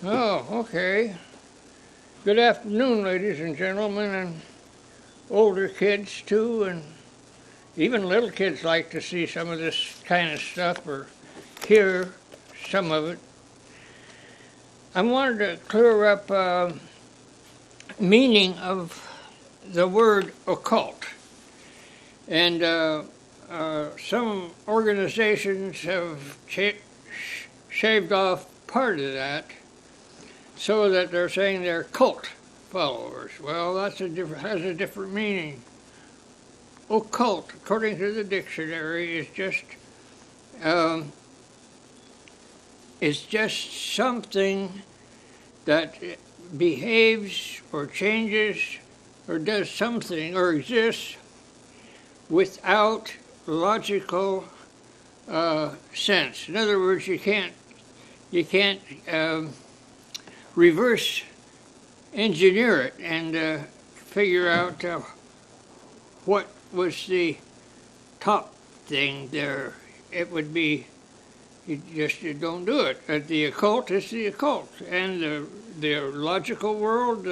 Oh, okay. Good afternoon, ladies and gentlemen, and older kids too, and even little kids like to see some of this kind of stuff or hear some of it. I wanted to clear up meaning of the word occult, and some organizations have shaved off part of that so that they're saying they're cult followers. Well, has a different meaning. Occult, according to the dictionary, is just something that behaves or changes or does something or exists without logical sense. In other words, you can't reverse engineer it and figure out what was the top thing there. It would be, you don't do it. The occult is the occult, and the logical world,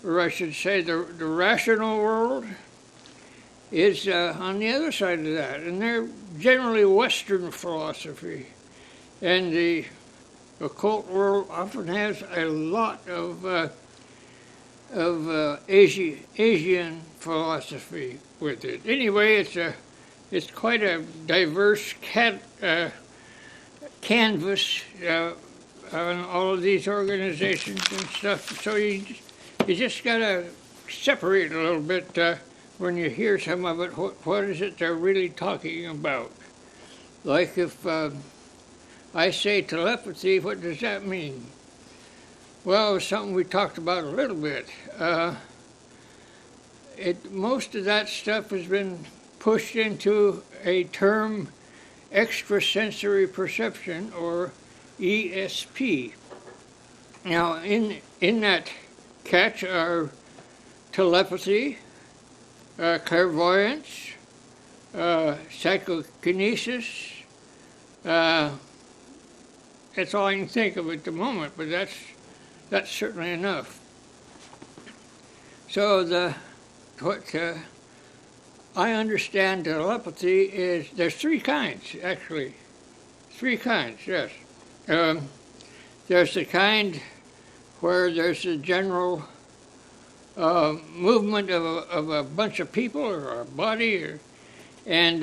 or I should say the rational world, is on the other side of that, and they're generally Western philosophy, and the occult world often has a lot of Asian philosophy with it. Anyway, it's quite a diverse canvas on all of these organizations and stuff. So you just gotta separate a little bit when you hear some of it. What is it they're really talking about? Like if I say telepathy, what does that mean? Well, it's something we talked about a little bit. Most of that stuff has been pushed into a term, extrasensory perception, or E.S.P. Now, in that catch are telepathy, clairvoyance, psychokinesis. That's all I can think of at the moment, but that's certainly enough. So what I understand telepathy is there's three kinds, actually. Three kinds, yes. There's the kind where there's a general movement of a bunch of people or a body, and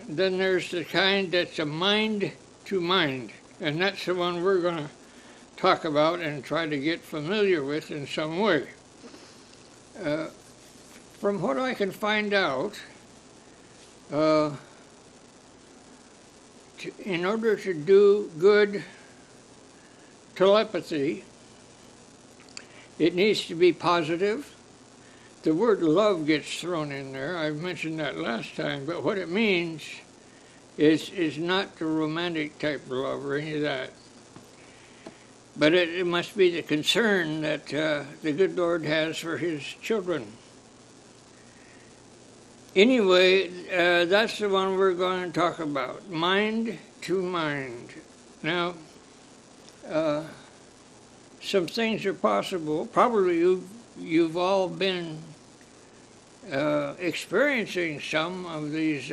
then there's the kind that's a mind to mind, and that's the one we're going to talk about and try to get familiar with in some way. From what I can find out, in order to do good telepathy, it needs to be positive. The word love gets thrown in there. I mentioned that last time, but what it means is not the romantic type of love or any of that. But it must be the concern that the good Lord has for his children. Anyway, that's the one we're going to talk about, mind to mind. Now, some things are possible. Probably you've all been experiencing some of these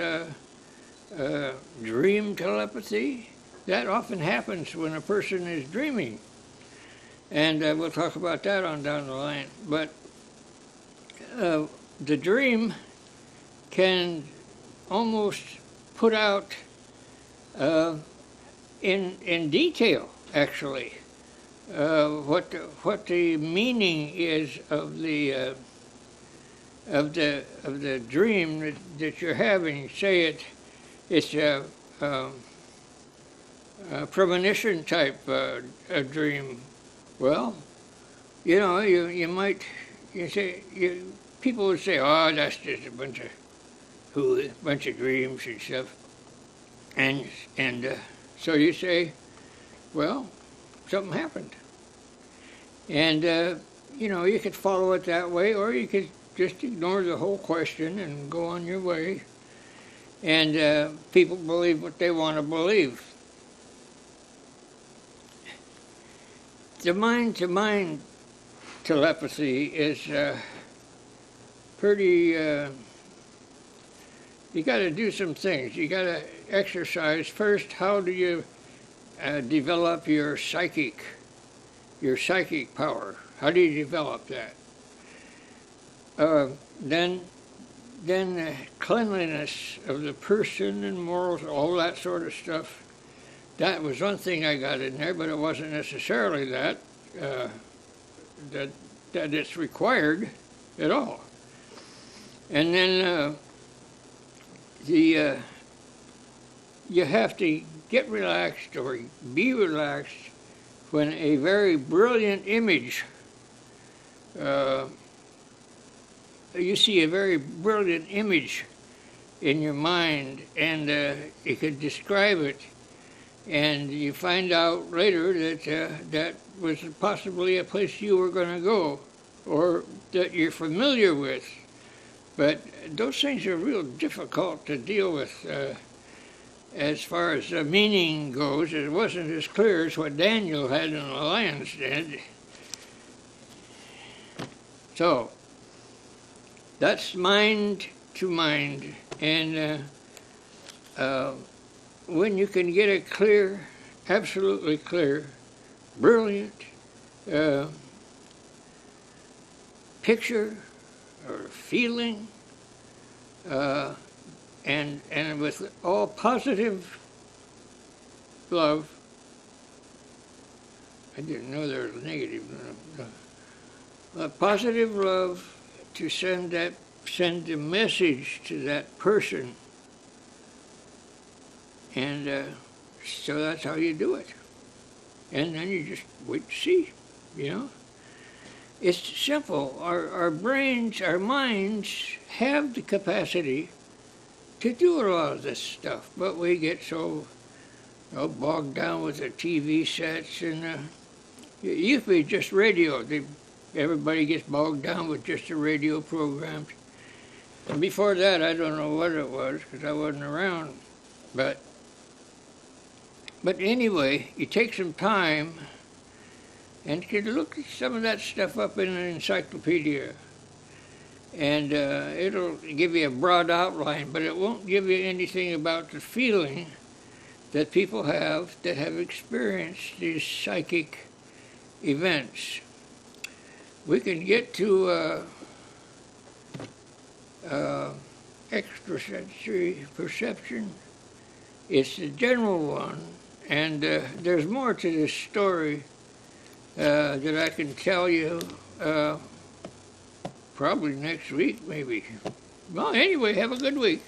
dream telepathy. That often happens when a person is dreaming. And we'll talk about that on down the line. But the dream can almost put out in detail, actually, what the meaning is of the dream that you're having. Say it's a premonition type a dream. Well, you might people would say, oh, that's just a bunch of dreams and stuff, and so you say, well, something happened, and you could follow it that way, or you could just ignore the whole question and go on your way, and people believe what they want to believe. the mind-to-mind telepathy is pretty, you got to do some things. You got to exercise. First, how do you develop your psychic power? How do you develop that? Then cleanliness of the person and morals, all that sort of stuff. That was one thing I got in there, but it wasn't necessarily that it's required at all. And then you have to get relaxed or be relaxed when a very brilliant image, you see a very brilliant image in your mind, and you could describe it, and you find out later that that was possibly a place you were going to go, or that you're familiar with. But those things are real difficult to deal with. As far as the meaning goes, it wasn't as clear as what Daniel had in the lion's den. So, that's mind to mind. And when you can get a clear, absolutely clear, brilliant picture or feeling, and with all positive love. I didn't know there was negative. Positive love to send a message to that person, and so that's how you do it. And then you just wait to see, you know. It's simple. Our brains, our minds have the capacity to do a lot of this stuff, but we get so bogged down with the TV sets, and it used to be just radio. Everybody gets bogged down with just the radio programs. And before that, I don't know what it was because I wasn't around. But anyway, you take some time and you can look some of that stuff up in an encyclopedia. And it'll give you a broad outline, but it won't give you anything about the feeling that people have that have experienced these psychic events. We can get to extrasensory perception. It's the general one, and there's more to this story that I can tell you probably next week, maybe. Well, anyway, have a good week.